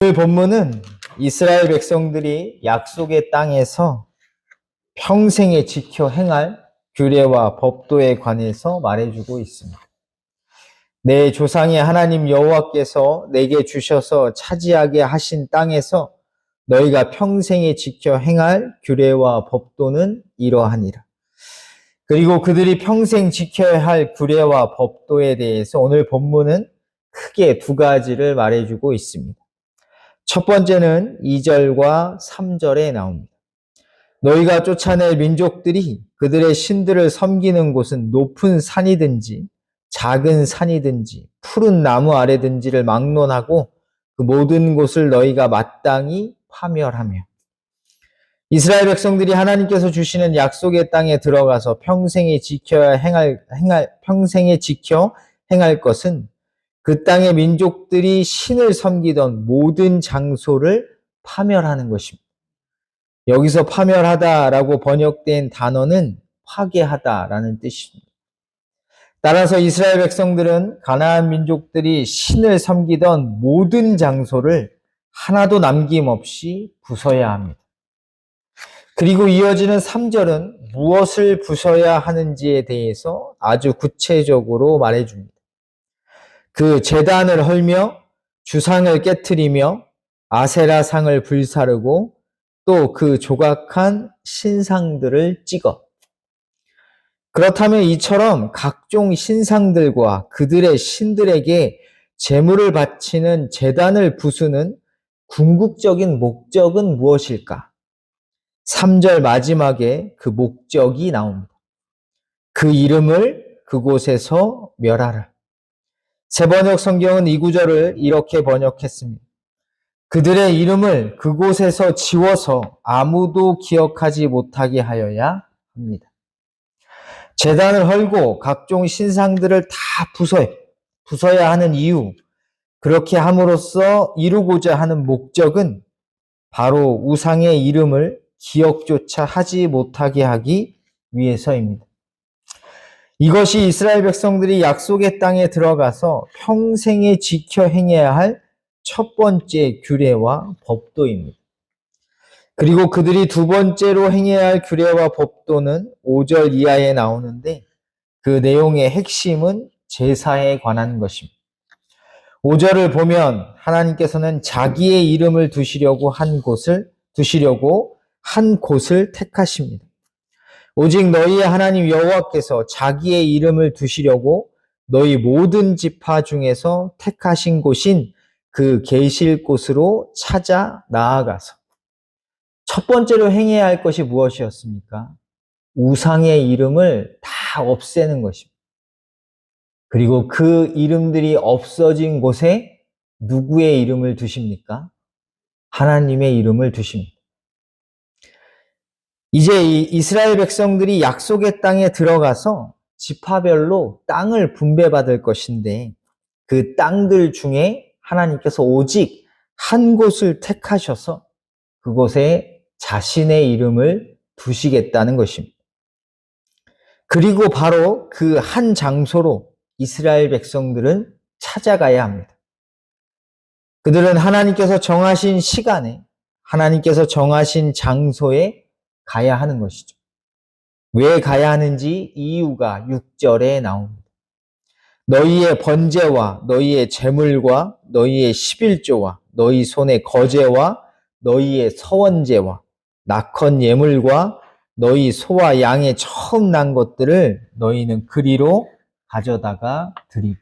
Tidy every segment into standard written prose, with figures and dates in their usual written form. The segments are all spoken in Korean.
오늘 본문은 이스라엘 백성들이 약속의 땅에서 평생에 지켜 행할 규례와 법도에 관해서 말해주고 있습니다. 내 조상의 하나님 여호와께서 내게 주셔서 차지하게 하신 땅에서 너희가 평생에 지켜 행할 규례와 법도는 이러하니라. 그리고 그들이 평생 지켜야 할 규례와 법도에 대해서 오늘 본문은 크게 두 가지를 말해주고 있습니다. 첫 번째는 2절과 3절에 나옵니다. 너희가 쫓아낼 민족들이 그들의 신들을 섬기는 곳은 높은 산이든지 작은 산이든지 푸른 나무 아래든지를 막론하고 그 모든 곳을 너희가 마땅히 파멸하며 이스라엘 백성들이 하나님께서 주시는 약속의 땅에 들어가서 평생에 지켜 행할 것은 그 땅의 민족들이 신을 섬기던 모든 장소를 파멸하는 것입니다. 여기서 파멸하다라고 번역된 단어는 파괴하다라는 뜻입니다. 따라서 이스라엘 백성들은 가나안 민족들이 신을 섬기던 모든 장소를 하나도 남김없이 부숴야 합니다. 그리고 이어지는 3절은 무엇을 부숴야 하는지에 대해서 아주 구체적으로 말해줍니다. 그 제단을 헐며 주상을 깨트리며 아세라상을 불사르고 또 그 조각한 신상들을 찍어. 그렇다면 이처럼 각종 신상들과 그들의 신들에게 제물을 바치는 제단을 부수는 궁극적인 목적은 무엇일까? 3절 마지막에 그 목적이 나옵니다. 그 이름을 그곳에서 멸하라. 새번역 성경은 이 구절을 이렇게 번역했습니다. 그들의 이름을 그곳에서 지워서 아무도 기억하지 못하게 하여야 합니다. 제단을 헐고 각종 신상들을 다 부숴야 하는 이유, 그렇게 함으로써 이루고자 하는 목적은 바로 우상의 이름을 기억조차 하지 못하게 하기 위해서입니다. 이것이 이스라엘 백성들이 약속의 땅에 들어가서 평생에 지켜 행해야 할 첫 번째 규례와 법도입니다. 그리고 그들이 두 번째로 행해야 할 규례와 법도는 5절 이하에 나오는데 그 내용의 핵심은 제사에 관한 것입니다. 5절을 보면 하나님께서는 자기의 이름을 두시려고 한 곳을 택하십니다. 오직 너희의 하나님 여호와께서 자기의 이름을 두시려고 너희 모든 지파 중에서 택하신 곳인 그 계실 곳으로 찾아 나아가서 첫 번째로 행해야 할 것이 무엇이었습니까? 우상의 이름을 다 없애는 것입니다. 그리고 그 이름들이 없어진 곳에 누구의 이름을 두십니까? 하나님의 이름을 두십니다. 이제 이스라엘 백성들이 약속의 땅에 들어가서 지파별로 땅을 분배받을 것인데 그 땅들 중에 하나님께서 오직 한 곳을 택하셔서 그곳에 자신의 이름을 두시겠다는 것입니다. 그리고 바로 그 한 장소로 이스라엘 백성들은 찾아가야 합니다. 그들은 하나님께서 정하신 시간에 하나님께서 정하신 장소에 가야 하는 것이죠. 왜 가야 하는지 이유가 6절에 나옵니다. 너희의 번제와 너희의 제물과 너희의 11조와 너희 손의 거제와 너희의 서원제와 낙헌 예물과 너희 소와 양의 처음 난 것들을 너희는 그리로 가져다가 드리고.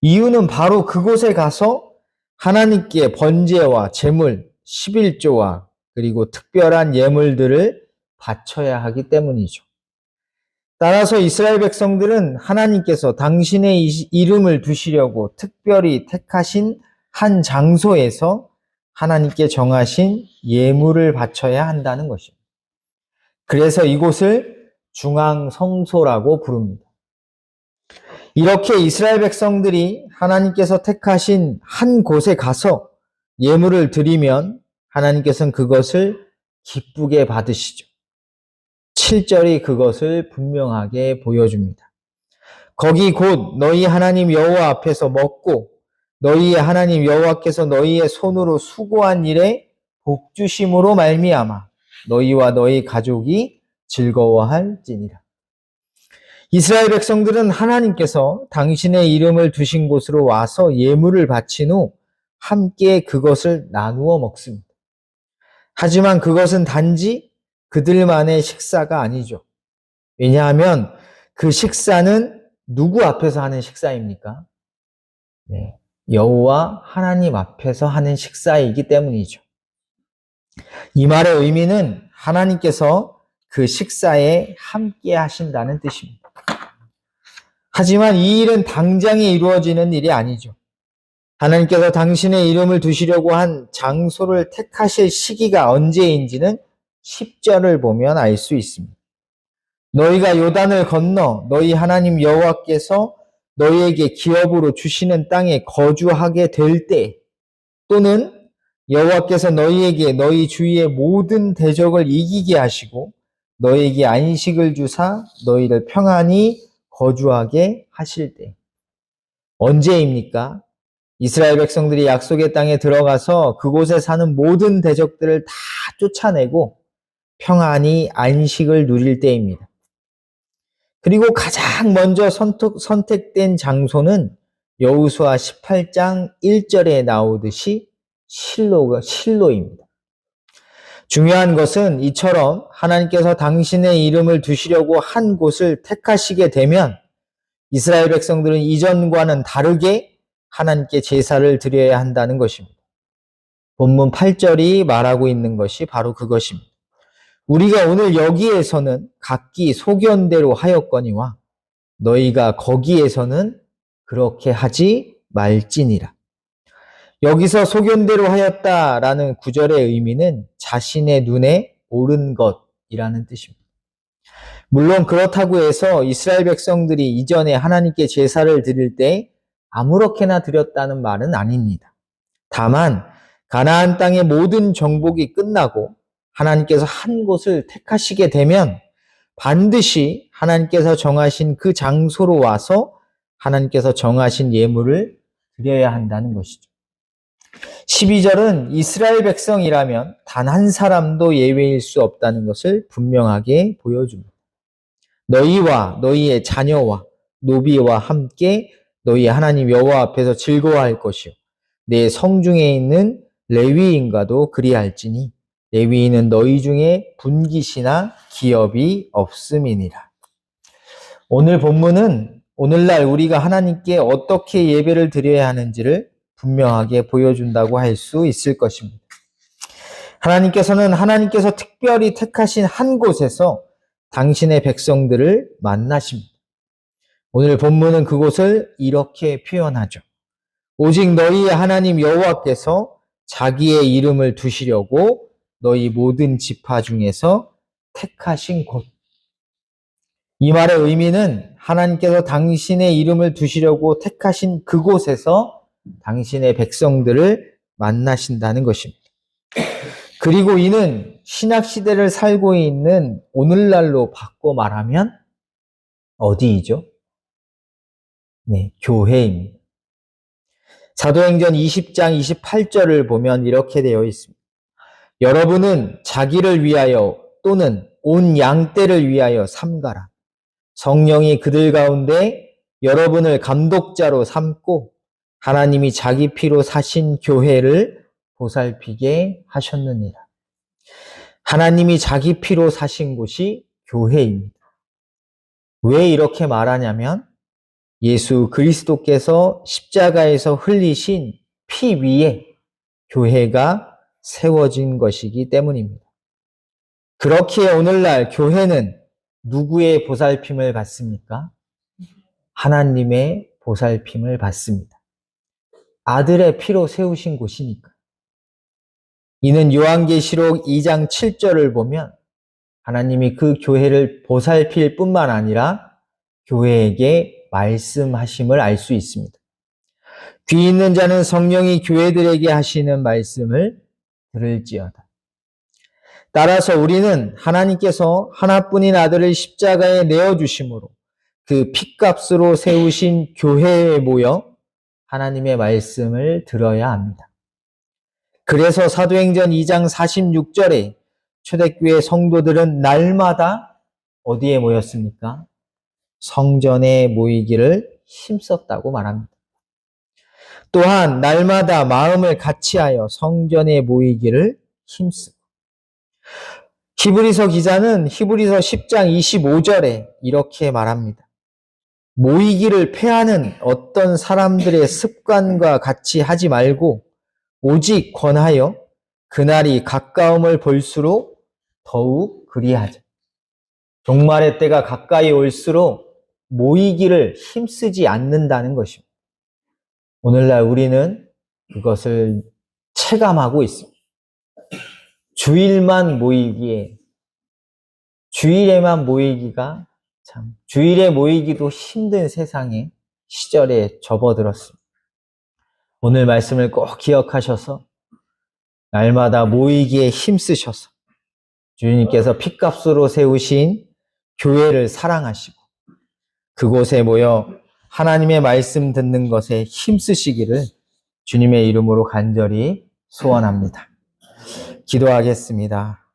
이유는 바로 그곳에 가서 하나님께 번제와 제물, 11조와 그리고 특별한 예물들을 바쳐야 하기 때문이죠. 따라서 이스라엘 백성들은 하나님께서 당신의 이름을 두시려고 특별히 택하신 한 장소에서 하나님께 정하신 예물을 바쳐야 한다는 것입니다. 그래서 이곳을 중앙성소라고 부릅니다. 이렇게 이스라엘 백성들이 하나님께서 택하신 한 곳에 가서 예물을 드리면 하나님께서는 그것을 기쁘게 받으시죠. 7절이 그것을 분명하게 보여줍니다. 거기 곧 너희 하나님 여호와 앞에서 먹고 너희의 하나님 여호와께서 너희의 손으로 수고한 일에 복 주심으로 말미암아 너희와 너희 가족이 즐거워할지니라. 이스라엘 백성들은 하나님께서 당신의 이름을 두신 곳으로 와서 예물을 바친 후 함께 그것을 나누어 먹습니다. 하지만 그것은 단지 그들만의 식사가 아니죠. 왜냐하면 그 식사는 누구 앞에서 하는 식사입니까? 네, 여호와 하나님 앞에서 하는 식사이기 때문이죠. 이 말의 의미는 하나님께서 그 식사에 함께 하신다는 뜻입니다. 하지만 이 일은 당장에 이루어지는 일이 아니죠. 하나님께서 당신의 이름을 두시려고 한 장소를 택하실 시기가 언제인지는 10절을 보면 알 수 있습니다. 너희가 요단을 건너 너희 하나님 여호와께서 너희에게 기업으로 주시는 땅에 거주하게 될 때, 또는 여호와께서 너희에게 너희 주위의 모든 대적을 이기게 하시고 너희에게 안식을 주사 너희를 평안히 거주하게 하실 때. 언제입니까? 이스라엘 백성들이 약속의 땅에 들어가서 그곳에 사는 모든 대적들을 다 쫓아내고 평안히 안식을 누릴 때입니다. 그리고 가장 먼저 선택된 장소는 여호수아 18장 1절에 나오듯이 실로입니다. 중요한 것은 이처럼 하나님께서 당신의 이름을 두시려고 한 곳을 택하시게 되면 이스라엘 백성들은 이전과는 다르게 하나님께 제사를 드려야 한다는 것입니다. 본문 8절이 말하고 있는 것이 바로 그것입니다. 우리가 오늘 여기에서는 각기 소견대로 하였거니와 너희가 거기에서는 그렇게 하지 말지니라. 여기서 소견대로 하였다라는 구절의 의미는 자신의 눈에 옳은 것이라는 뜻입니다. 물론 그렇다고 해서 이스라엘 백성들이 이전에 하나님께 제사를 드릴 때 아무렇게나 드렸다는 말은 아닙니다. 다만 가나안 땅의 모든 정복이 끝나고 하나님께서 한 곳을 택하시게 되면 반드시 하나님께서 정하신 그 장소로 와서 하나님께서 정하신 예물을 드려야 한다는 것이죠. 12절은 이스라엘 백성이라면 단 한 사람도 예외일 수 없다는 것을 분명하게 보여줍니다. 너희와 너희의 자녀와 노비와 함께 너희 하나님 여호와 앞에서 즐거워할 것이요 내 성중에 있는 레위인과도 그리할지니 레위인은 너희 중에 분깃이나 기업이 없음이니라. 오늘 본문은 오늘날 우리가 하나님께 어떻게 예배를 드려야 하는지를 분명하게 보여준다고 할 수 있을 것입니다. 하나님께서는 하나님께서 특별히 택하신 한 곳에서 당신의 백성들을 만나십니다. 오늘 본문은 그곳을 이렇게 표현하죠. 오직 너희의 하나님 여호와께서 자기의 이름을 두시려고 너희 모든 지파 중에서 택하신 곳. 이 말의 의미는 하나님께서 당신의 이름을 두시려고 택하신 그곳에서 당신의 백성들을 만나신다는 것입니다. 그리고 이는 신약시대를 살고 있는 오늘날로 바꿔 말하면 어디이죠? 네, 교회입니다. 사도행전 20장 28절을 보면 이렇게 되어 있습니다. 여러분은 자기를 위하여 또는 온 양떼를 위하여 삼가라. 성령이 그들 가운데 여러분을 감독자로 삼고 하나님이 자기 피로 사신 교회를 보살피게 하셨느니라. 하나님이 자기 피로 사신 곳이 교회입니다. 왜 이렇게 말하냐면 예수 그리스도께서 십자가에서 흘리신 피 위에 교회가 세워진 것이기 때문입니다. 그렇기에 오늘날 교회는 누구의 보살핌을 받습니까? 하나님의 보살핌을 받습니다. 아들의 피로 세우신 곳이니까. 이는 요한계시록 2장 7절을 보면 하나님이 그 교회를 보살필 뿐만 아니라 교회에게 말씀하심을 알 수 있습니다. 귀 있는 자는 성령이 교회들에게 하시는 말씀을 들을지어다. 따라서 우리는 하나님께서 하나뿐인 아들을 십자가에 내어주심으로 그 핏값으로 세우신 교회에 모여 하나님의 말씀을 들어야 합니다. 그래서 사도행전 2장 46절에 초대교회 성도들은 날마다 어디에 모였습니까? 성전에 모이기를 힘썼다고 말합니다. 또한 날마다 마음을 같이하여 성전에 모이기를 힘쓰고, 히브리서 기자는 히브리서 10장 25절에 이렇게 말합니다. 모이기를 패하는 어떤 사람들의 습관과 같이 하지 말고 오직 권하여 그날이 가까움을 볼수록 더욱 그리하자. 종말의 때가 가까이 올수록 모이기를 힘쓰지 않는다는 것입니다. 오늘날 우리는 그것을 체감하고 있습니다. 주일에만 모이기가 참, 주일에 모이기도 힘든 세상에 시절에 접어들었습니다. 오늘 말씀을 꼭 기억하셔서 날마다 모이기에 힘쓰셔서 주님께서 핏값으로 세우신 교회를 사랑하시고 그곳에 모여 하나님의 말씀 듣는 것에 힘쓰시기를 주님의 이름으로 간절히 소원합니다. 기도하겠습니다.